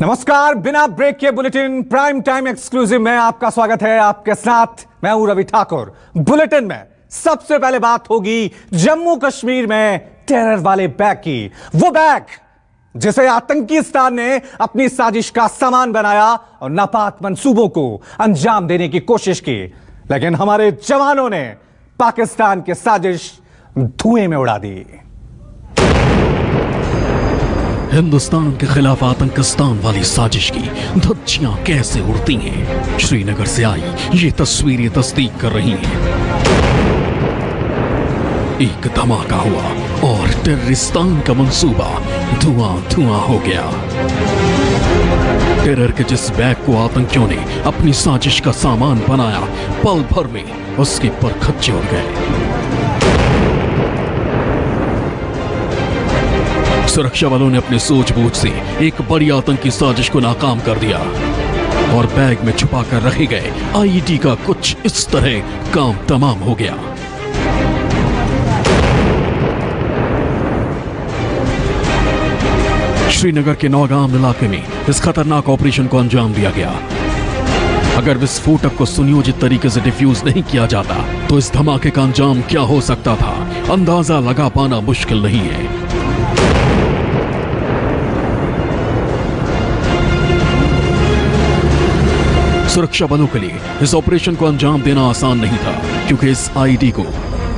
नमस्कार, बिना ब्रेक के बुलेटिन प्राइम टाइम एक्सक्लूसिव में आपका स्वागत है। आपके साथ मैं हूं रवि ठाकुर। बुलेटिन में सबसे पहले बात होगी जम्मू कश्मीर में टेरर वाले बैग की। वो बैग जिसे आतंकीस्तान ने अपनी साजिश का सामान बनाया और नापाक मंसूबों को अंजाम देने की कोशिश की, लेकिन हमारे जवानों ने पाकिस्तान की साजिश धुएं में उड़ा दी। हिंदुस्तान के खिलाफ आतंकिस्तान वाली साजिश की धज्जियां कैसे उड़ती हैं, श्रीनगर से आई ये तस्वीरें तस्दीक कर रही हैं। एक धमाका हुआ और टेररिस्तान का मंसूबा धुआं धुआं हो गया। टेरर के जिस बैग को आतंकियों ने अपनी साजिश का सामान बनाया, पल भर में उसके परखच्चे उड़ गए। सुरक्षा बलों ने अपने सूझबूझ से एक बड़ी आतंकी साजिश को नाकाम कर दिया और बैग में छुपाकर रखे गए आईईडी का कुछ इस तरह काम तमाम हो गया। श्रीनगर के नौगाम इलाके में इस खतरनाक ऑपरेशन को अंजाम दिया गया। अगर विस्फोटक को सुनियोजित तरीके से डिफ्यूज नहीं किया जाता तो इस धमाके का अंजाम क्या हो सकता था, अंदाजा लगा पाना मुश्किल नहीं है। सुरक्षा बलों के लिए इस ऑपरेशन को अंजाम देना आसान नहीं था, क्योंकि इस आईडी को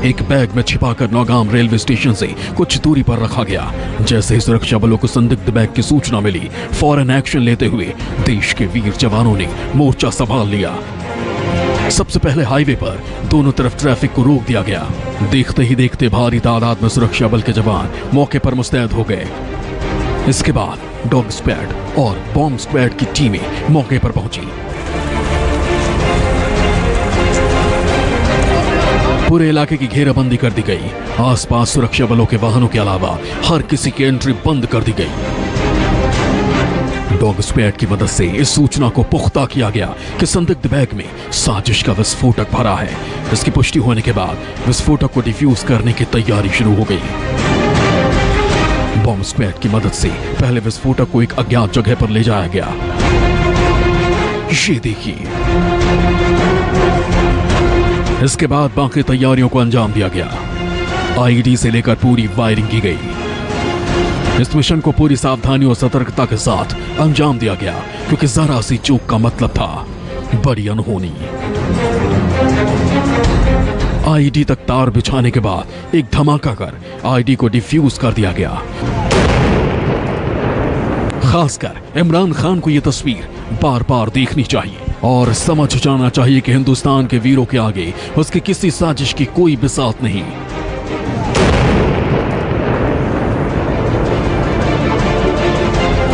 एक बैग में छिपाकर नौगाम रेलवे स्टेशन से कुछ दूरी पर रखा गया। जैसे ही सुरक्षा बलों को संदिग्ध बैग की सूचना मिली, फौरन एक्शन लेते हुए देश के वीर जवानों ने मोर्चा संभाल लिया। सबसे पहले हाईवे पर दोनों तरफ ट्रैफिक को रोक दिया गया। देखते ही देखते भारी तादाद में सुरक्षा बल के जवान मौके पर मुस्तैद हो गए। इसके बाद डॉग स्क्वाड और बॉम्ब स्क्वाड की टीमें मौके पर पहुंची। पूरे इलाके की घेराबंदी कर दी गई। आसपास सुरक्षा बलों के वाहनों के अलावा हर किसी की एंट्री बंद कर दी गई। डॉग स्क्वाड की मदद से इस सूचना को पुख्ता किया गया कि संदिग्ध बैग में साजिश का विस्फोटक भरा है। इसकी पुष्टि होने के बाद विस्फोटक को डिफ्यूज करने की तैयारी शुरू हो गई। बॉम्ब स्क्वाड की मदद से पहले विस्फोटक को एक अज्ञात जगह पर ले जाया गया। ये देखिए। इसके बाद बाकी तैयारियों को अंजाम दिया गया। आईडी से लेकर पूरी वायरिंग की गई। इस मिशन को पूरी सावधानी और सतर्कता के साथ अंजाम दिया गया, क्योंकि जरा सी चूक का मतलब था बड़ी अनहोनी। आईडी तक तार बिछाने के बाद एक धमाका कर आईडी को डिफ्यूज कर दिया गया। खासकर इमरान खान को यह तस्वीर बार बार देखनी चाहिए और समझ जाना चाहिए कि हिंदुस्तान के वीरों के आगे उसकी किसी साजिश की कोई बिसात नहीं।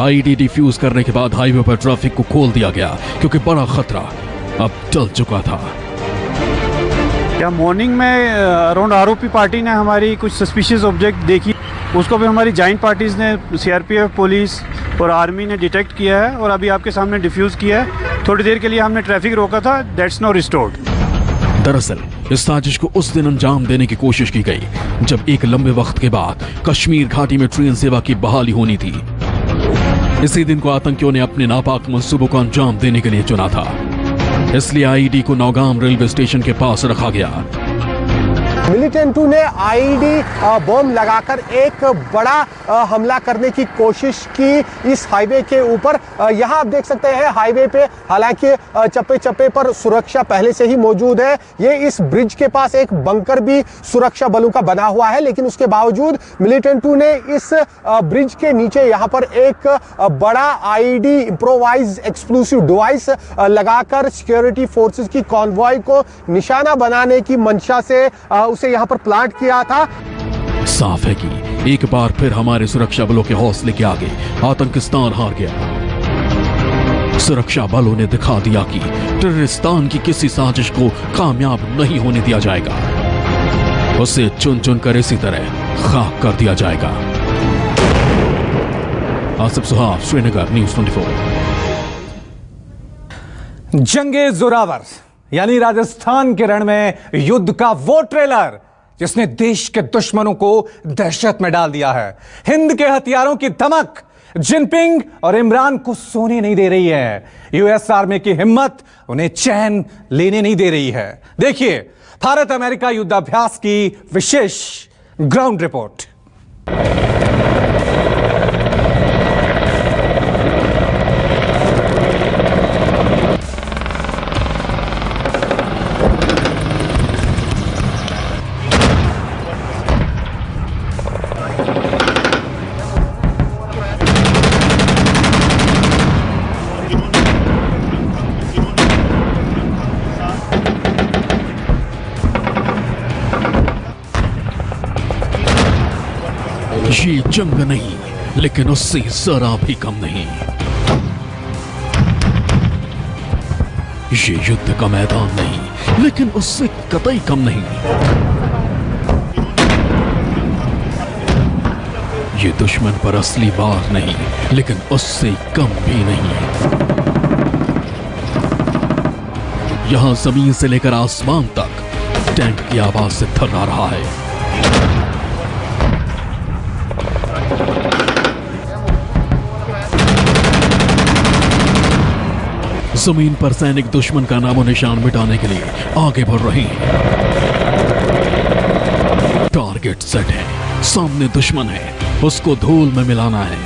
आईडी डिफ्यूज करने के बाद हाईवे पर ट्रैफिक को खोल दिया गया, क्योंकि बड़ा खतरा अब टल चुका था। क्या मॉर्निंग में अराउंड आरोपी पार्टी ने हमारी कुछ सस्पिशियस ऑब्जेक्ट देखी, उसको भी हमारी जॉइंट पार्टीज ने, सीआरपीएफ, पुलिस और आर्मी ने डिटेक्ट किया है और अभी आपके सामने डिफ्यूज किया है। थोड़ी देर के लिए हमने ट्रैफिक रोका था, दैट्स नाउ रिस्टोर्ड। दरअसल इस साजिश को उस दिन अंजाम देने की कोशिश की गई जब एक लंबे वक्त के बाद कश्मीर घाटी में ट्रेन सेवा की बहाली होनी थी। इसी दिन को आतंकियों ने अपने नापाक मंसूबों को अंजाम देने के लिए चुना था। इसलिए आईडी को नौगाम रेलवे स्टेशन के पास रखा गया। मिलिटेंटों ने आईडी बॉम्ब लगाकर एक बड़ा हमला करने की कोशिश की इस हाईवे के ऊपर। यहाँ आप देख सकते हैं हाईवे पे हालांकि चप्पे चप्पे पर सुरक्षा पहले से ही मौजूद है। ये इस ब्रिज के पास एक बंकर भी सुरक्षा बलों का बना हुआ है, लेकिन उसके बावजूद मिलिटेंटों ने इस ब्रिज के नीचे यहाँ पर एक बड़ा आईडी इम्प्रोवाइज एक्सप्लोसिव डिवाइस लगाकर सिक्योरिटी फोर्सेस की कॉन्वॉय को निशाना बनाने की मंशा से उसे यहां पर प्लांट किया था। साफ है कि एक बार फिर हमारे सुरक्षा बलों के हौसले के आगे आतंकिस्तान हार गया। सुरक्षा बलों ने दिखा दिया कि टेररिस्तान की किसी साजिश को कामयाब नहीं होने दिया जाएगा। उसे चुन चुन कर इसी तरह खाक कर दिया जाएगा। आसिफ सुहाग, श्रीनगर, न्यूज़ 24। जंगे जोरावर यानी राजस्थान के रण में युद्ध का वो ट्रेलर जिसने देश के दुश्मनों को दहशत में डाल दिया है। हिंद के हथियारों की धमक जिनपिंग और इमरान को सोने नहीं दे रही है। यूएस आर्मी की हिम्मत उन्हें चैन लेने नहीं दे रही है। देखिए भारत अमेरिका युद्धाभ्यास की विशेष ग्राउंड रिपोर्ट। ये जंग नहीं, लेकिन उससे जरा भी कम नहीं। ये युद्ध का मैदान नहीं, लेकिन उससे कतई कम नहीं। ये दुश्मन पर असली वार नहीं, लेकिन उससे कम भी नहीं। यहां जमीन से लेकर आसमान तक टैंक की आवाज से थर्रा रहा है। जमीन पर सैनिक दुश्मन का नामो निशान मिटाने के लिए आगे बढ़ रहे हैं। टारगेट सेट है, सामने दुश्मन है, उसको धूल में मिलाना है।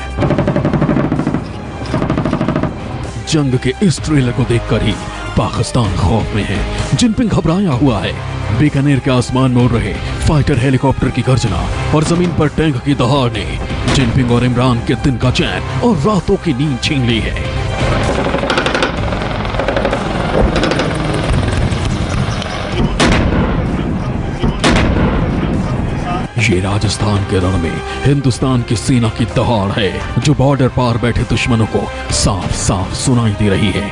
जंग के इस ट्रेलर को देखकर ही पाकिस्तान खौफ में है। जिनपिंग घबराया हुआ है। बीकानेर के आसमान में उड़ रहे फाइटर हेलीकॉप्टर की गर्जना और जमीन पर टैंक की दहाड़ ने जिनपिंग और इमरान के दिन का चैन और रातों की नींद छीन ली है। ये राजस्थान के रण में हिंदुस्तान की सेना की दहाड़ है, जो बॉर्डर पार बैठे दुश्मनों को साफ साफ सुनाई दे रही है।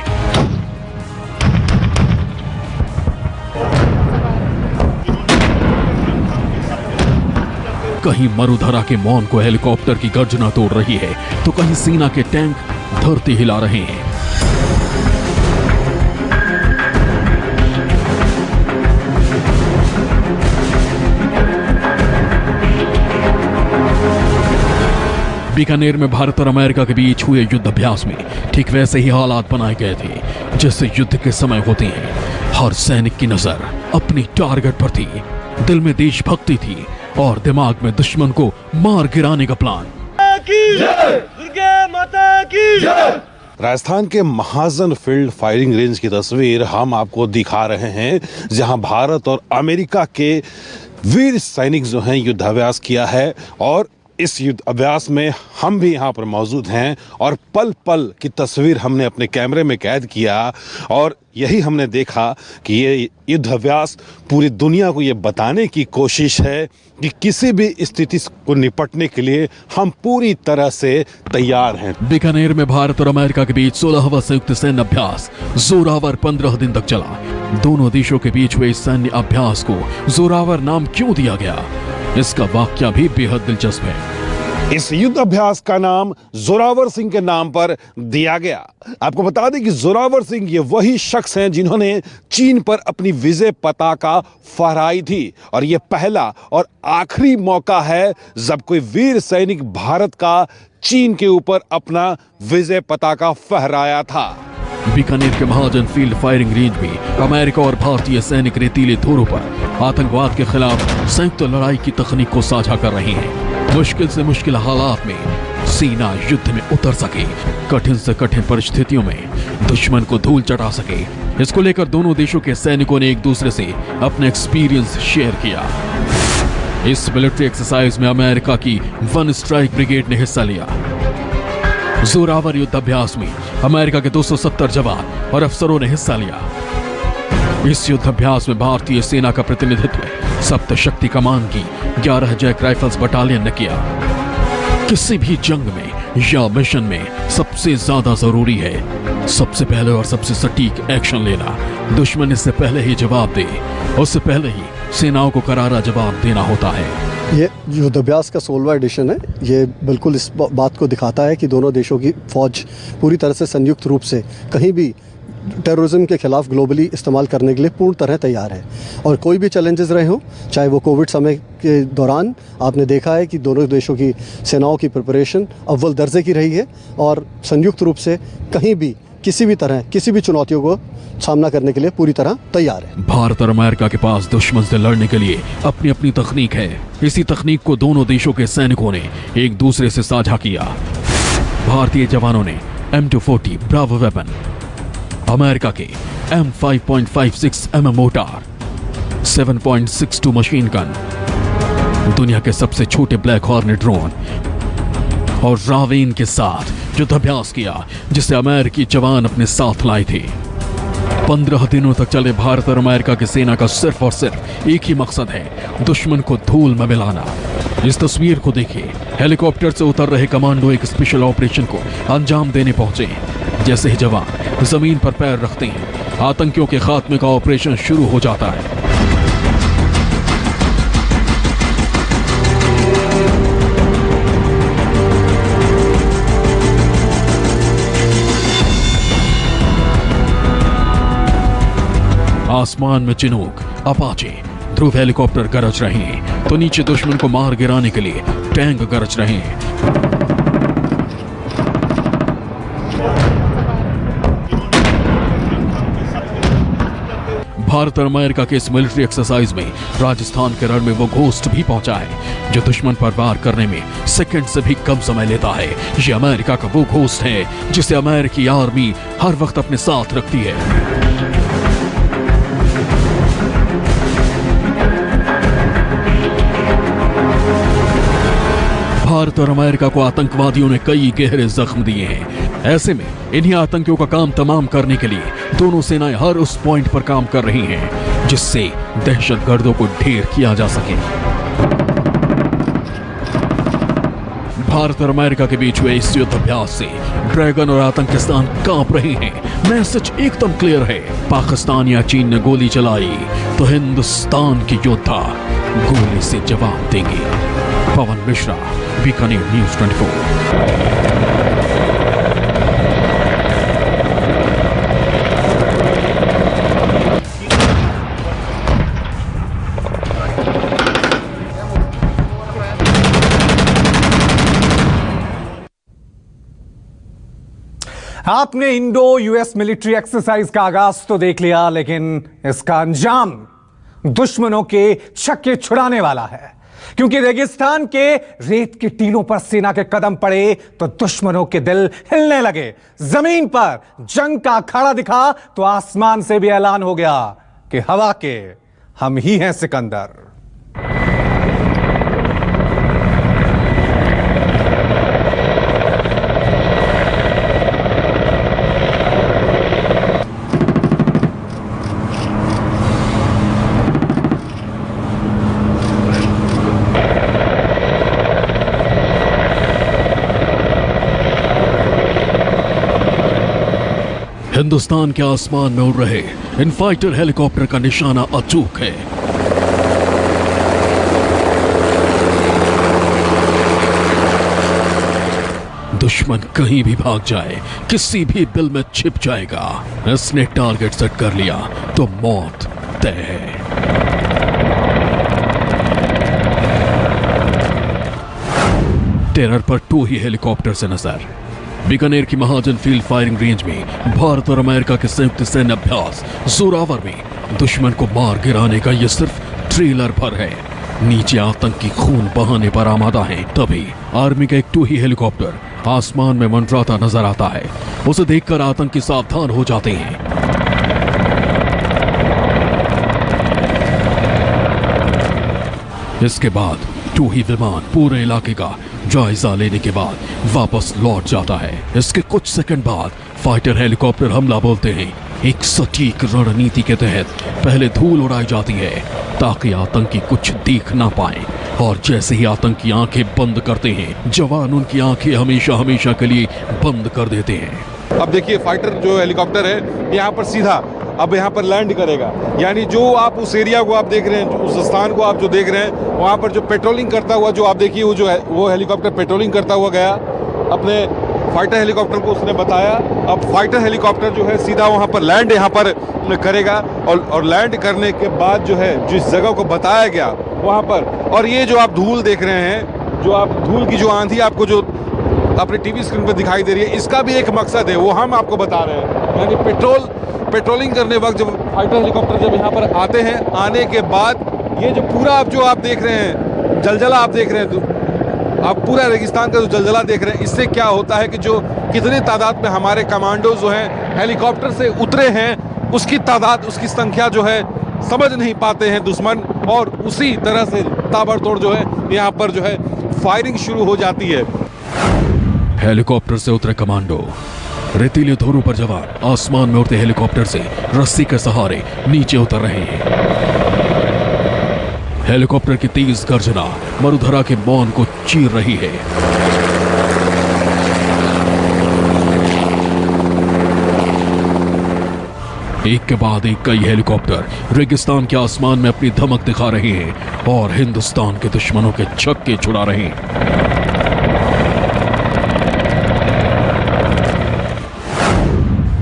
कहीं मरुधरा के मौन को हेलीकॉप्टर की गर्जना तोड़ रही है, तो कहीं सेना के टैंक धरती हिला रहे हैं। बीकानेर में भारत और अमेरिका के बीच हुए युद्ध अभ्यास में ठीक वैसे ही हालात बनाए गए थे जैसे युद्ध के समय होते हैं। हर सैनिक की नजर अपनी टारगेट पर थी, दिल में देशभक्ति थी और दिमाग में दुश्मन को मार गिराने का प्लान। राजस्थान के महाजन फील्ड फायरिंग रेंज की तस्वीर हम आपको दिखा रहे हैं, जहां भारत और अमेरिका के वीर सैनिक जो हैं युद्धाभ्यास किया है। और इस युद्ध अभ्यास में हम भी यहाँ पर मौजूद हैं और पल पल की तस्वीर हमने अपने कैमरे में कैद किया। और यही हमने देखा कि ये युद्ध अभ्यास पूरी दुनिया को ये बताने की कोशिश है कि किसी भी स्थिति को निपटने के लिए हम पूरी तरह से तैयार हैं। बीकानेर में भारत और अमेरिका के बीच 16वां संयुक्त सैन्य अभ्यास जोरावर 15 दिन तक चला। दोनों देशों के बीच हुए इस सैन्य अभ्यास को जोरावर नाम क्यों दिया गया, इसका वाकया भी बेहद दिलचस्प है। इस युद्ध अभ्यास का नाम जोरावर सिंह के नाम पर दिया गया। आपको बता दें कि जोरावर सिंह ये वही शख्स हैं जिन्होंने चीन पर अपनी विजय पताका फहराई थी। और ये पहला और आखिरी मौका है जब कोई वीर सैनिक भारत का चीन के ऊपर अपना विजय पताका फहराया था। बीकानेर के महाजन फील्ड फायरिंग रेंज में अमेरिका और भारतीय सैनिक रेतीले धुरों पर आतंकवाद के खिलाफ संयुक्त लड़ाई की तकनीक को साझा कर रहे हैं। मुश्किल से मुश्किल हालात में सेना युद्ध में उतर सके, कठिन से कठिन परिस्थितियों में दुश्मन को धूल चटा सके, इसको लेकर दोनों देशों के सैनिकों ने एक दूसरे से अपने एक्सपीरियंस शेयर किया। इस मिलिट्री एक्सरसाइज में अमेरिका की वन स्ट्राइक ब्रिगेड ने हिस्सा लिया। जोरावर युद्धाभ्यास में अमेरिका के 270 जवान और अफसरों ने हिस्सा लिया। इस युद्धाभ्यास में भारतीय सेना का प्रतिनिधित्व सप्त शक्ति कमान की 11 जैक राइफल्स बटालियन ने किया। किसी भी जंग में या मिशन में सबसे ज्यादा जरूरी है सबसे पहले और सबसे सटीक एक्शन लेना। दुश्मन इससे पहले ही जवाब दे, उससे पहले ही सेनाओं को करारा जवाब देना होता है। ये युद्धाभ्यास का 16वां एडिशन है। ये बिल्कुल इस बात को दिखाता है कि दोनों देशों की फौज पूरी तरह से संयुक्त रूप से कहीं भी टेररिज्म के खिलाफ ग्लोबली इस्तेमाल करने के लिए पूर्ण तरह तैयार है। और कोई भी चैलेंजेस रहे हों, चाहे वो कोविड समय के दौरान आपने देखा है कि दोनों देशों की सेनाओं की प्रिपरेशन अव्वल दर्जे की रही है और संयुक्त रूप से कहीं भी किसी भी तरह किसी भी चुनौतियों को सामना करने के लिए पूरी तरह तैयार है। भारत और अमेरिका के पास दुश्मन से लड़ने के लिए अपनी अपनी तकनीक है। इसी तकनीक को दोनों देशों के सैनिकों ने एक दूसरे से साझा किया। भारतीय जवानों ने M240 ब्रावो वेपन, अमेरिका के M5.56 mm motor, 7.62 machine gun, दुनिया के सबसे छोटे ब्लैक हॉर्नेट ड्रोन और रावेन के साथ युद्धाभ्यास किया, जिसे अमेरिकी जवान अपने साथ लाए थे। 15 दिनों तक चले भारत और अमेरिका की सेना का सिर्फ और सिर्फ एक ही मकसद है, दुश्मन को धूल में मिलाना। इस तस्वीर को देखिए, हेलीकॉप्टर से उतर रहे कमांडो एक स्पेशल ऑपरेशन को अंजाम देने पहुंचे। जैसे ही जवान जमीन पर पैर रखते हैं, आतंकियों के खात्मे का ऑपरेशन शुरू हो जाता है। आसमान में चिनूक, अपाचे, ध्रुव हेलीकॉप्टर गरज रहे हैं, तो नीचे दुश्मन को मार गिराने के लिए टैंक गरज रहे हैं। भारत और अमेरिका के इस मिलिट्री एक्सरसाइज में राजस्थान के रण में वो घोस्ट भी पहुंचा है जो दुश्मन पर वार करने में सेकंड से भी कम समय लेता है। ये अमेरिका का वो घोस्ट है जिसे अमेरिकी आर्मी हर वक्त अपने साथ रखती है। भारत और अमेरिका को आतंकवादियों ने कई गहरे जख्म दिए हैं। ऐसे में इन्हीं आतंकियों का काम तमाम करने के लिए दोनों सेनाएं हर उस पॉइंट पर काम कर रही हैं जिससे दहशतगर्दों को ढेर किया जा सके। भारत और अमेरिका के बीच हुए इस युद्धाभ्यास से ड्रैगन और आतंकिस्तान कांप रहे हैं। मैसेज एकदम क्लियर है, पाकिस्तान या चीन ने गोली चलाई तो हिंदुस्तान की योद्धा गोली से जवाब देंगे। पवन मिश्रा, बीकानेर न्यूज़ 24। आपने इंडो यूएस मिलिट्री एक्सरसाइज का आगाज तो देख लिया, लेकिन इसका अंजाम दुश्मनों के छक्के छुड़ाने वाला है। क्योंकि रेगिस्तान के रेत के टीलों पर सेना के कदम पड़े तो दुश्मनों के दिल हिलने लगे। जमीन पर जंग का अखाड़ा दिखा तो आसमान से भी ऐलान हो गया कि हवा के हम ही हैं सिकंदर। हिंदुस्तान के आसमान में उड़ रहे इन फाइटर हेलीकॉप्टर का निशाना अचूक है। दुश्मन कहीं भी भाग जाए, किसी भी बिल में छिप जाएगा। इसने टारगेट सेट कर लिया तो मौत तय है। टेरर पर 2 ही हेलीकॉप्टर से नजर। बीकानेर की महाजन फील्ड फायरिंग रेंज में भारत और अमेरिका के संयुक्त सैन्य अभ्यास जोरावर में दुश्मन को मार गिराने का यह सिर्फ ट्रेलर भर है। नीचे आतंकी खून बहाने पर आमादा हैं। तभी आर्मी का एक 2 ही हेलीकॉप्टर आसमान में मंडराता नजर आता है। उसे देखकर आतंकी सावधान हो जाते हैं। इसके बाद 2 ही विमान पूरे इलाके का जायजा लेने के बाद वापस लौट जाता है। इसके कुछ सेकंड बाद फाइटर हेलीकॉप्टर हमला बोलते हैं। एक सटीक रणनीति के तहत पहले धूल उड़ाई जाती है ताकि आतंकी कुछ देख ना पाए, और जैसे ही आतंकी आंखें बंद करते हैं, जवान उनकी आंखें हमेशा हमेशा के लिए बंद कर देते हैं। अब देखिए, फाइटर जो हेलीकॉप्टर है यहाँ पर सीधा अब यहाँ पर लैंड करेगा। यानी जो आप उस एरिया को आप देख रहे हैं, उस स्थान को आप जो देख रहे हैं, वहाँ पर जो पेट्रोलिंग करता हुआ जो आप देखिए वो हेलीकॉप्टर पेट्रोलिंग करता हुआ गया अपने फाइटर हेलीकॉप्टर को उसने बताया। अब फाइटर हेलीकॉप्टर जो है सीधा वहाँ पर लैंड यहाँ पर करेगा और लैंड करने के बाद जो है जिस जगह को बताया गया वहाँ पर, और ये जो आप धूल देख रहे हैं, जो आप धूल की जो आंधी आपको जो अपने टीवी स्क्रीन पर दिखाई दे रही है, इसका भी एक मकसद है, वो हम आपको बता रहे हैं। यानी पेट्रोलिंग करने वक्त जब फाइटर हेलीकॉप्टर जब यहाँ पर आते हैं, आने के बाद ये जो पूरा जो आप देख रहे हैं जलजला, आप देख रहे हैं, आप पूरा रेगिस्तान का जो जलजला देख रहे हैं, इससे क्या होता है कि जो कितनी तादाद में हमारे कमांडो जो हैं हेलीकॉप्टर से उतरे हैं, उसकी तादाद, उसकी संख्या जो है समझ नहीं पाते हैं दुश्मन, और उसी तरह से ताबड़तोड़ जो है यहाँ पर जो है फायरिंग शुरू हो जाती है। हेलीकॉप्टर से उतरे कमांडो, रेतीले धोरों पर जवान आसमान में उड़ते हेलीकॉप्टर से रस्सी के सहारे नीचे उतर रहे हैं। हेलीकॉप्टर की तेज गर्जना मरुधरा के मौन को चीर रही है। एक के बाद एक कई हेलीकॉप्टर रेगिस्तान के आसमान में अपनी धमक दिखा रहे हैं और हिंदुस्तान के दुश्मनों के छक्के छुड़ा रहे हैं।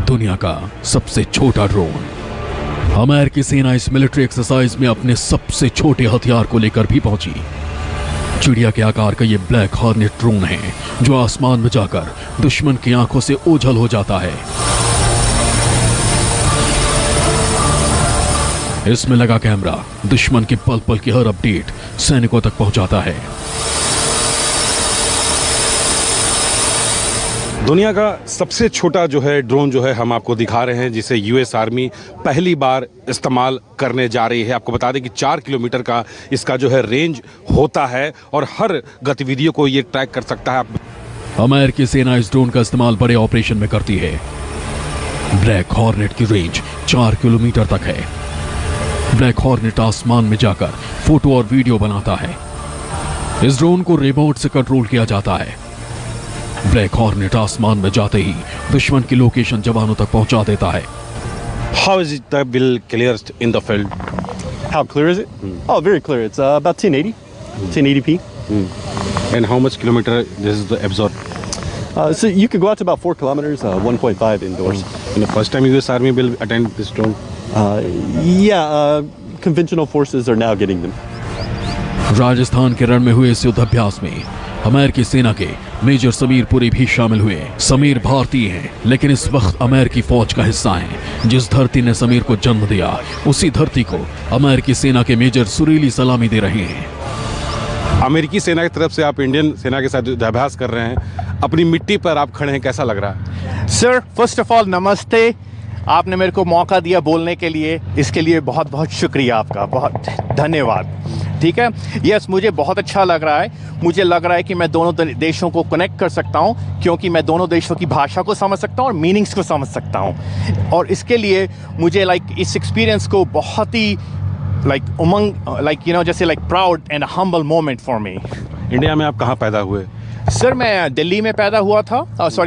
दुनिया का सबसे छोटा ड्रोन। अमेरिकी सेना इस मिलिट्री एक्सरसाइज में अपने सबसे छोटे हथियार को लेकर भी पहुंची। चिड़िया के आकार का ये ब्लैक हॉर्नेट ड्रोन है जो आसमान में जाकर दुश्मन की आंखों से ओझल हो जाता है। इसमें लगा कैमरा दुश्मन की पल पल की हर अपडेट सैनिकों तक पहुंचाता है। दुनिया का सबसे छोटा जो है ड्रोन जो है हम आपको दिखा रहे हैं, जिसे यूएस आर्मी पहली बार इस्तेमाल करने जा रही है। आपको बता दें कि 4 किलोमीटर का इसका जो है रेंज होता है और हर गतिविधियों को ये ट्रैक कर सकता है। अमेरिकी सेना इस ड्रोन का इस्तेमाल बड़े ऑपरेशन में करती है। ब्लैक हॉर्नेट की रेंज 4 किलोमीटर तक है। ब्लैक हॉर्नेट आसमान में जाकर फोटो और वीडियो बनाता है। इस ड्रोन को रिमोट से कंट्रोल किया जाता है। ब्लैक हॉर्नेट आसमान में जाते ही दुश्मन की लोकेशन जवानों तक पहुंचा देता है। How is it the bill clearest in the field? How clear is it? Oh, very clear. It's about 1080, 1080p. And how much kilometer this is the absorb? So you could go out to about 4 kilometers, 1.5 indoors. And the first time US Army will attend this drone? Conventional forces are now getting them. Rajasthan के रण में हुए इस युद्धाभ्यास में अमेरिकी सेना के major Sameer Puri भी शामिल हुए। समीर भारतीय हैं, लेकिन इस वक्त अमेरिकी फौज का हिस्सा हैं। जिस धरती ने समीर को जन्म दिया, उसी धरती को अमेरिकी सेना के मेजर सुरीली सलामी दे रहे हैं। अमेरिकी सेना की तरफ से आप इंडियन सेना के साथ युद्धाभ्यास कर रहे हैं, अपनी मिट्टी पर आप खड़े हैं, कैसा लग रहा है? सर, फर्स्ट ऑफ ऑल नमस्ते। आपने मेरे को मौका दिया बोलने के लिए, इसके लिए बहुत बहुत शुक्रिया आपका, बहुत धन्यवाद। ठीक है, यस, मुझे बहुत अच्छा लग रहा है। मुझे लग रहा है कि मैं दोनों देशों को कनेक्ट कर सकता हूँ, क्योंकि मैं दोनों देशों की भाषा को समझ सकता हूँ और मीनिंग्स को समझ सकता हूँ। और इसके लिए मुझे इस एक्सपीरियंस को बहुत ही उमंग, जैसे proud and humble moment for me. India में आप कहाँ पैदा हुए? सर, मैं दिल्ली में पैदा हुआ था,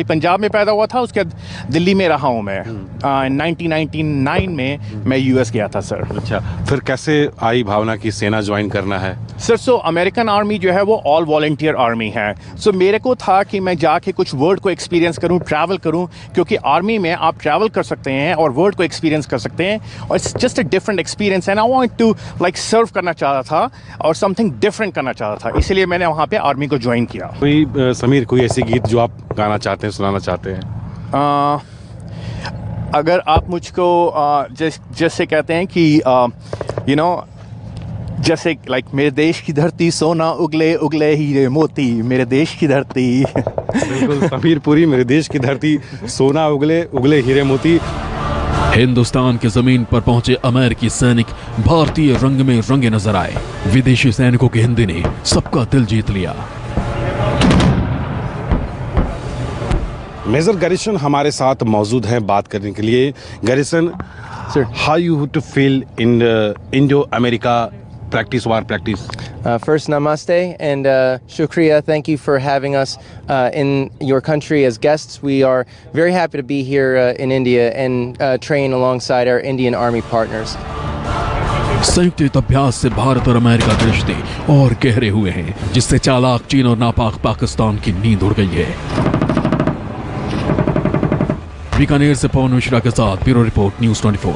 पंजाब में पैदा हुआ था, उसके बाद दिल्ली में रहा हूँ मैं। 1999 में मैं यूएस गया था सर। अच्छा, फिर कैसे आई भावना की सेना ज्वाइन करना है? सर, अमेरिकन आर्मी जो है वो ऑल वॉलंटियर आर्मी है। मेरे को था कि मैं जाके कुछ वर्ल्ड को एक्सपीरियंस करूँ, ट्रैवल करूँ, क्योंकि आर्मी में आप ट्रैवल कर सकते हैं और वर्ल्ड को एक्सपीरियंस कर सकते हैं, और it's just a different experience. And I want to serve करना चाहता था और समथिंग डिफरेंट करना चाहता था, इसलिए मैंने वहाँ पे आर्मी को ज्वाइन किया। समीर, कोई ऐसी गीत जो आप गाना चाहते हैं, सुनाना चाहते हैं? अगर आप मुझको जैसे कहते हैं कि जैसे मेरे देश की धरती सोना उगले उगले हीरे मोती, मेरे देश की धरती। बिल्कुल समीर पुरी, मेरे देश की धरती सोना उगले उगले हीरे मोती। हिंदुस्तान की जमीन पर पहुंचे अमेरिकी सैनिक भारतीय रंग में रंगे नजर आए। विदेशी सैनिकों की हिंदी ने सबका दिल जीत लिया। मेजर गैरिसन हमारे साथ मौजूद हैं बात करने के लिए। Garrison, how you to feel in Indo America practice, war practice? First, namaste and shukriya. Thank you for having us in your country as guests. We are very happy to be here in India and train alongside our Indian Army partners. संयुक्त युद्ध अभ्यास से भारत और America के रिश्ते और गहरे हुए हैं, जिससे चालाक चीन और नापाक पाकिस्तान की नींद उड़ गई है। बीकानेर से पवन मिश्रा के साथ ब्यूरो रिपोर्ट, न्यूज़ 24।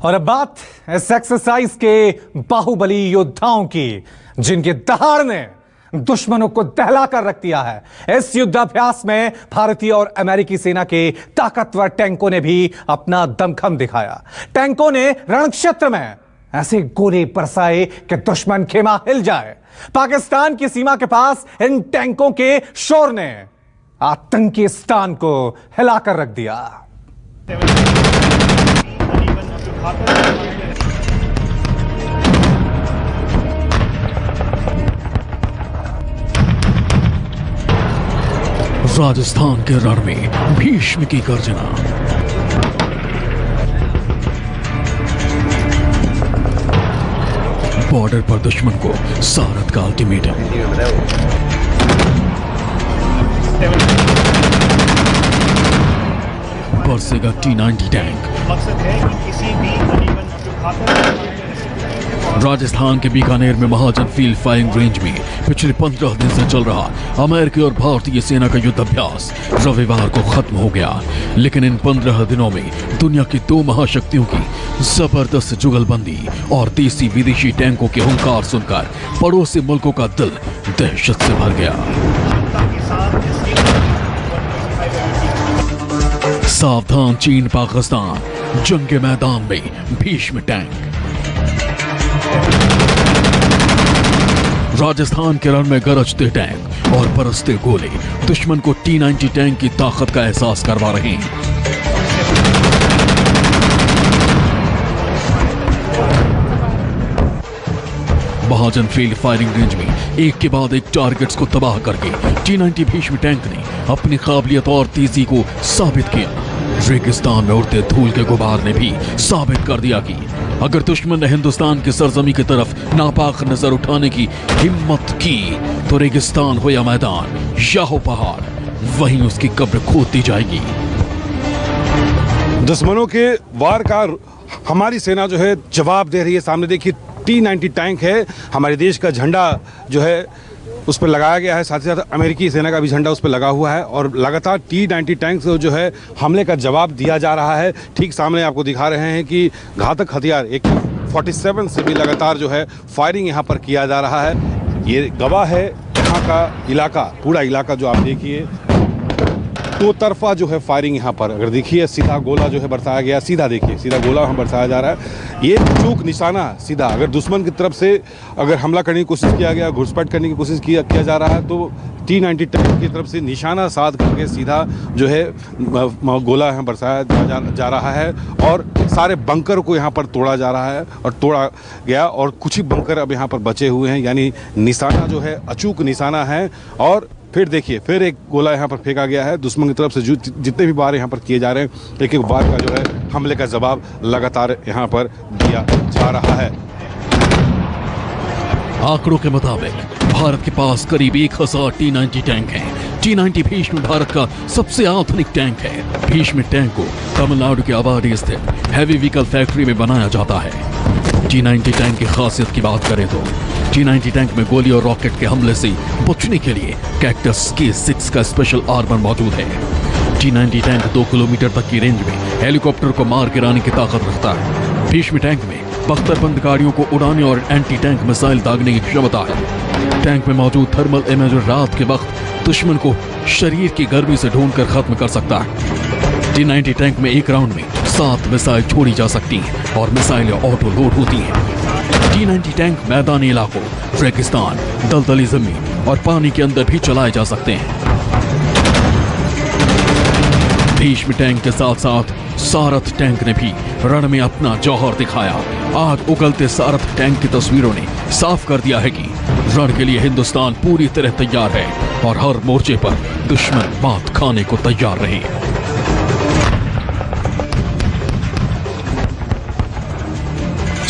और अब बात इस एक्सरसाइज के बाहुबली योद्धाओं की, जिनके दहाड़ ने दुश्मनों को दहला कर रख दिया है। इस युद्धाभ्यास में भारतीय और अमेरिकी सेना के ताकतवर टैंकों ने भी अपना दमखम दिखाया। टैंकों ने रणक्षेत्र में ऐसे गोले बरसाए कि दुश्मन खेमा हिल जाए। पाकिस्तान की सीमा के पास इन टैंकों के शोर ने आतंकिस्तान को हिलाकर रख दिया। राजस्थान के रण में भीष्म की गर्जना। बॉर्डर पर दुश्मन को सारथ का अल्टीमेटम। बरसेगा T-90 tank. मकसद है कि किसी भी राजस्थान के बीकानेर में महाजन फील्ड फायरिंग रेंज में पिछले 15 दिन से चल रहा अमेरिकी और भारतीय सेना का युद्ध अभ्यास रविवार को खत्म हो गया। लेकिन इन 15 दिनों में दुनिया की 2 महाशक्तियों की जबरदस्त जुगलबंदी और देसी विदेशी टैंकों के हुंकार सुनकर पड़ोसी मुल्कों का दिल दहशत से भर गया। सावधान चीन पाकिस्तान, जंग के मैदान में भीष्म टैंक। राजस्थान के रण में गरजते टैंक और बरसते गोले दुश्मन को T-90 टैंक की ताकत का एहसास करवा रहे हैं। महाजन फील्ड फायरिंग रेंज में एक के बाद एक टारगेट्स को तबाह करके T-90 भीष्म टैंक ने अपनी काबिलियत और तेजी को साबित किया। रेगिस्तान में उड़ते धूल के गुबार ने भी साबित कर दिया कि अगर दुश्मन ने हिंदुस्तान की सरजमी की तरफ नापाक नजर उठाने की हिम्मत की तो रेगिस्तान हो या मैदान या हो पहाड़, वहीं उसकी कब्र खोद दी जाएगी। दुश्मनों के वार का हमारी सेना जो है जवाब दे रही है। सामने देखिए T-90 टैंक है, हमारे देश का झंडा जो है उस पर लगाया गया है, साथ ही साथ अमेरिकी सेना का भी झंडा उस पर लगा हुआ है और लगातार T-90 टैंक से जो है हमले का जवाब दिया जा रहा है। ठीक सामने आपको दिखा रहे हैं कि घातक हथियार AK-47 से भी लगातार जो है फायरिंग यहाँ पर किया जा रहा है। ये गवाह है यहाँ का इलाका, पूरा इलाका जो आप देखिए, 2 तरफा जो है फायरिंग यहाँ पर। अगर देखिए सीधा गोला जो है बरसाया गया, सीधा देखिए सीधा गोला वहाँ बरसाया जा रहा है। ये चूक निशाना सीधा, अगर दुश्मन की तरफ से अगर हमला करने की कोशिश किया गया, घुसपैठ करने की कोशिश किया जा रहा है तो T-90 टैंक की तरफ से निशाना साध करके सीधा जो है गोला यहाँ बरसाया जा रहा है और सारे बंकर को यहाँ पर तोड़ा जा रहा है और तोड़ा गया और कुछ ही बंकर अब यहाँ पर बचे हुए हैं, यानी निशाना जो है अचूक निशाना है। और फिर देखिए फिर एक गोला यहाँ पर फेंका गया है दुश्मन की तरफ से। जितने भी वार यहाँ पर किए जा रहे हैं, एक एक वार का जो है हमले का जवाब लगातार यहाँ पर दिया जा रहा है। आंकड़ों के मुताबिक भारत के पास करीब 1000 T-90 टैंक हैं। T-90 भीष्म भारत का सबसे आधुनिक टैंक है। भीष्म टैंक को तमिलनाडु के अवाडी स्थित हैवी व्हीकल फैक्ट्री में बनाया जाता है। T-90 टैंक की खासियत की बात करें तो T-90 टैंक में गोली और रॉकेट के हमले से बचने के लिए कैक्टस K6 का स्पेशल आर्मर मौजूद है। T-90 टैंक 2 किलोमीटर तक की रेंज में हेलीकॉप्टर को मार गिराने की ताकत रखता है। भीष्म टैंक में बख्तरबंद गाड़ियों को उड़ाने और एंटी टैंक मिसाइल दागने की क्षमता है। टैंक में मौजूद थर्मल इमेजर रात के वक्त दुश्मन को शरीर की गर्मी से ढूंढकर खत्म कर सकता है। T-90 टैंक में एक राउंड में 7 मिसाइल छोड़ी जा सकती हैं और मिसाइलें ऑटो लोड होती हैं। T-90 टैंक मैदानी इलाकों, रेगिस्तान, दलदली जमीन और पानी के अंदर भी चलाए जा सकते हैं। भीष्म टैंक के साथ साथ सारथ टैंक ने भी रण में अपना जौहर दिखाया। आज उगलते सारथ टैंक की तस्वीरों ने साफ कर दिया है कि रण के लिए हिंदुस्तान पूरी तरह तैयार है और हर मोर्चे पर दुश्मन मात खाने को तैयार रहे।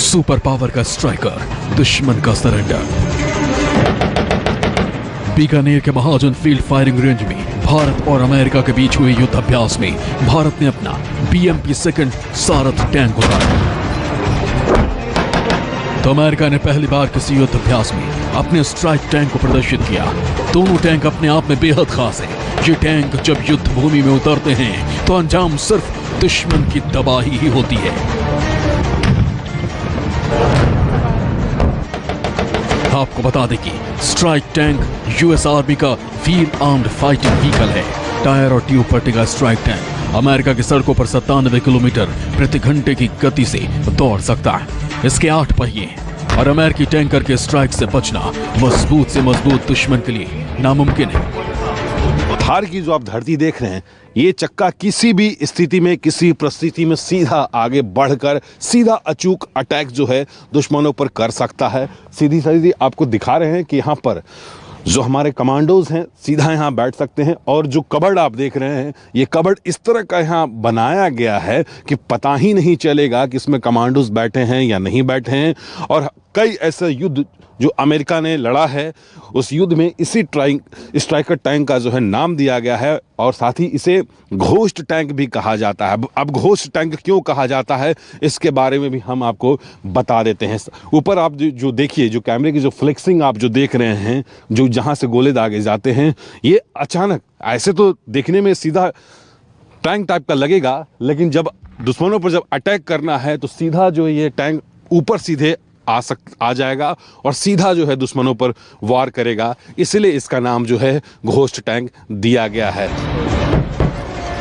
सुपर पावर का स्ट्राइकर, दुश्मन का सरेंडर। बीकानेर के महाजन फील्ड फायरिंग रेंज में भारत और अमेरिका के बीच हुए युद्ध अभ्यास में भारत ने अपना BMP सेकंड सारथ टैंक उतारा। तो अमेरिका ने पहली बार किसी युद्ध अभ्यास में अपने स्ट्राइक टैंक को प्रदर्शित किया। दोनों टैंक अपने आप में बेहद खास हैं। ये टैंक जब युद्ध भूमि में उतरते हैं तो अंजाम सिर्फ दुश्मन की तबाही ही होती है। आपको बता दें कि स्ट्राइक टैंक US आर्मी का फील्ड आर्म्ड फाइटिंग व्हीकल है। टायर और ट्यूब पट्टी का स्ट्राइक टैंक अमेरिका की सड़कों पर 97 किलोमीटर प्रति घंटे की गति से दौड़ सकता है। इसके 8 पहिए हैं और अमेरिकी टैंकर के स्ट्राइक से बचना मजबूत से मजबूत दुश्मन के लिए नामुमकिन है। थार की जो आप धरती देख रहे हैं, ये चक्का किसी भी स्थिति में, किसी परिस्थिति में सीधा आगे बढ़कर सीधा अचूक अटैक जो है दुश्मनों पर कर सकता है। सीधी सीधी आपको दिखा रहे हैं कि यहाँ पर जो हमारे कमांडोज हैं सीधा यहाँ बैठ सकते हैं। और जो कबर्ड आप देख रहे हैं, ये कबर्ड इस तरह का यहाँ बनाया गया है कि पता ही नहीं चलेगा कि इसमें कमांडोज बैठे हैं या नहीं बैठे हैं। और कई ऐसे युद्ध जो अमेरिका ने लड़ा है, उस युद्ध में इसी स्ट्राइकर टैंक का जो है नाम दिया गया है और साथ ही इसे घोस्ट टैंक भी कहा जाता है। अब घोस्ट टैंक क्यों कहा जाता है, इसके बारे में भी हम आपको बता देते हैं। ऊपर आप जो देखिए, जो कैमरे की जो फ्लेक्सिंग आप जो देख रहे हैं, जो जहाँ से गोले दागे जाते हैं, ये अचानक ऐसे तो देखने में सीधा टैंक टाइप का लगेगा, लेकिन जब दुश्मनों पर जब अटैक करना है तो सीधा जो ये टैंक ऊपर सीधे आ जाएगा और सीधा जो है दुश्मनों पर वार करेगा। इसलिए इसका नाम जो है घोस्ट टैंक दिया गया है।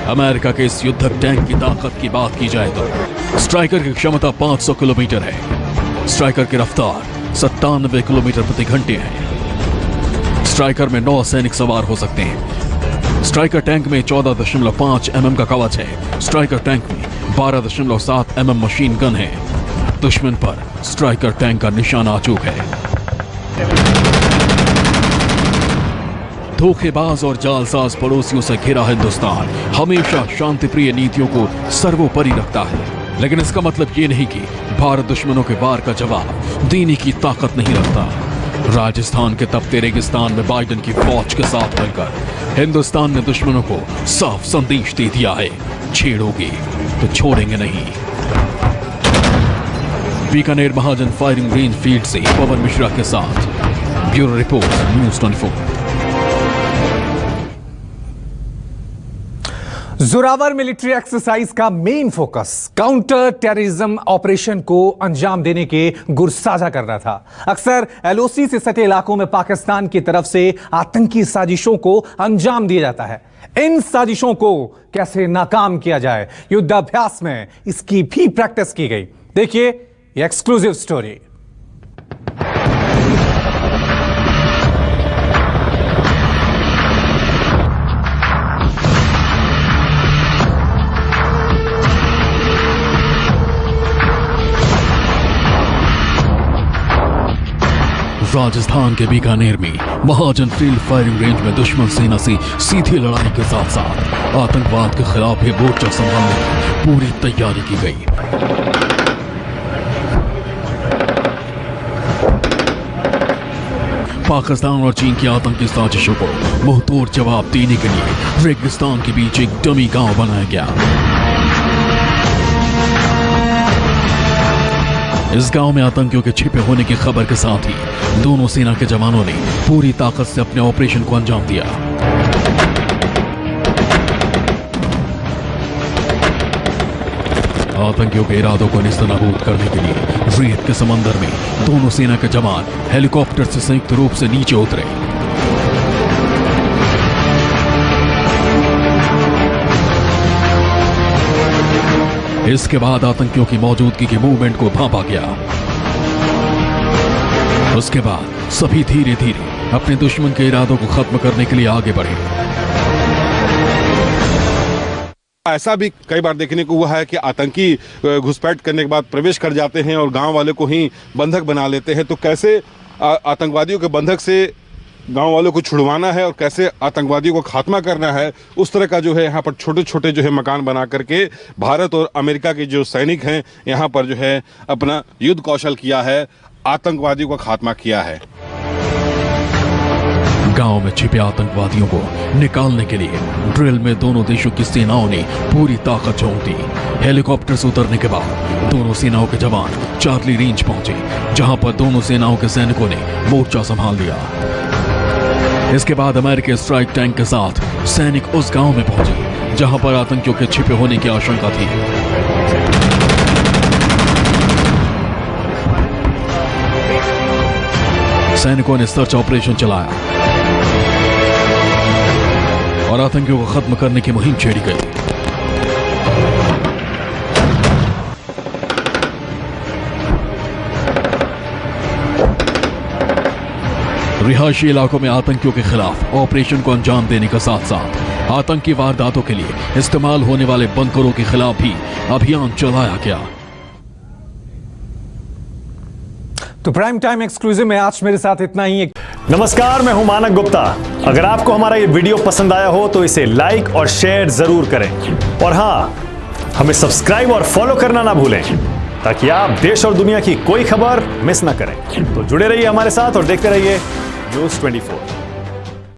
अमेरिका के इस युद्धक टैंक की ताकत की बात की जाए तो स्ट्राइकर की क्षमता 500 किलोमीटर है। स्ट्राइकर की रफ्तार 97 किलोमीटर प्रति घंटे है। स्ट्राइकर में 9 सैनिक सवार हो सकते हैं। स्ट्राइकर टैंक में 14.5 mm का कवच है। स्ट्राइकर टैंक में 12.7 mm मशीन गन है। दुश्मन पर स्ट्राइकर टैंक का निशाना अचूक है। धोखेबाज और जालसाज पड़ोसियों से घिरा हिंदुस्तान हमेशा शांतिप्रिय नीतियों को सर्वोपरि रखता है, लेकिन इसका मतलब ये नहीं कि भारत दुश्मनों के वार का जवाब देने की ताकत नहीं रखता। राजस्थान के तपते रेगिस्तान में बाइडन की फौज के साथ मिलकर हिंदुस्तान ने दुश्मनों को साफ संदेश दे दिया है, छेड़ोगे तो छोड़ेंगे नहीं। Bikaner Mahajan firing range field से पवन मिश्रा के साथ bureau report, news 24। Zorawar military exercise का main focus counter terrorism operation को अंजाम देने के गुर साझा करना था। अक्सर LOC से सटे इलाकों में पाकिस्तान की तरफ से आतंकी साजिशों को अंजाम दिया जाता है। इन साजिशों को कैसे नाकाम किया जाए, युद्धाभ्यास में इसकी भी प्रैक्टिस की गई। देखिए ये एक्सक्लूसिव स्टोरी। राजस्थान के बीकानेर में महाजन फील्ड फायरिंग रेंज में दुश्मन सेना से सीधी लड़ाई के साथ साथ आतंकवाद के खिलाफ भी मोर्चा संभालने की पूरी तैयारी की गई। पाकिस्तान और चीन की आतंकी साजिशों को मुंहतोड़ जवाब देने के लिए रेगिस्तान के बीच एक डमी गांव बनाया गया। इस गांव में आतंकियों के छिपे होने की खबर के साथ ही दोनों सेना के जवानों ने पूरी ताकत से अपने ऑपरेशन को अंजाम दिया। आतंकियों के इरादों को निस्तनाबूद करने के लिए रेत के समंदर में दोनों सेना के जवान हेलीकॉप्टर से संयुक्त रूप से नीचे उतरे। इसके बाद आतंकियों की मौजूदगी के मूवमेंट को भांपा गया। उसके बाद सभी धीरे धीरे अपने दुश्मन के इरादों को खत्म करने के लिए आगे बढ़े। ऐसा भी कई बार देखने को हुआ है कि आतंकी घुसपैठ करने के बाद प्रवेश कर जाते हैं और गांव वाले को ही बंधक बना लेते हैं। तो कैसे आतंकवादियों के बंधक से गांव वालों को छुड़वाना है और कैसे आतंकवादियों को खात्मा करना है, उस तरह का जो है यहाँ पर छोटे छोटे जो है मकान बना करके भारत और अमेरिका के जो सैनिक हैं यहाँ पर जो है अपना युद्ध कौशल किया है, आतंकवादियों का खात्मा किया है। गांव में छिपे आतंकवादियों को निकालने के लिए ड्रिल में दोनों देशों की सेनाओं ने पूरी ताकत झोंक दी। हेलीकॉप्टर से उतरने के बाद दोनों सेनाओं के जवान चार्ली रेंज पहुंचे, जहां पर दोनों सेनाओं के सैनिकों ने मोर्चा संभाल लिया। इसके बाद अमेरिकी स्ट्राइक टैंक के साथ सैनिक उस गांव में पहुंचे जहां पर आतंकियों के छिपे होने की आशंका थी। सैनिकों ने सर्च ऑपरेशन चलाया और आतंकियों को खत्म करने की मुहिम छेड़ी गई। रिहायशी इलाकों में आतंकियों के खिलाफ ऑपरेशन को अंजाम देने के साथ साथ आतंकी वारदातों के लिए इस्तेमाल होने वाले बंकरों के खिलाफ भी अभियान चलाया गया। तो प्राइम टाइम एक्सक्लूसिव में आज मेरे साथ इतना ही। नमस्कार, मैं हूं मानक गुप्ता। अगर आपको हमारा ये वीडियो पसंद आया हो तो इसे लाइक और शेयर जरूर करें, और हां, हमें सब्सक्राइब और फॉलो करना ना भूलें ताकि आप देश और दुनिया की कोई खबर मिस ना करें। तो जुड़े रहिए हमारे साथ और देखते रहिए News 24।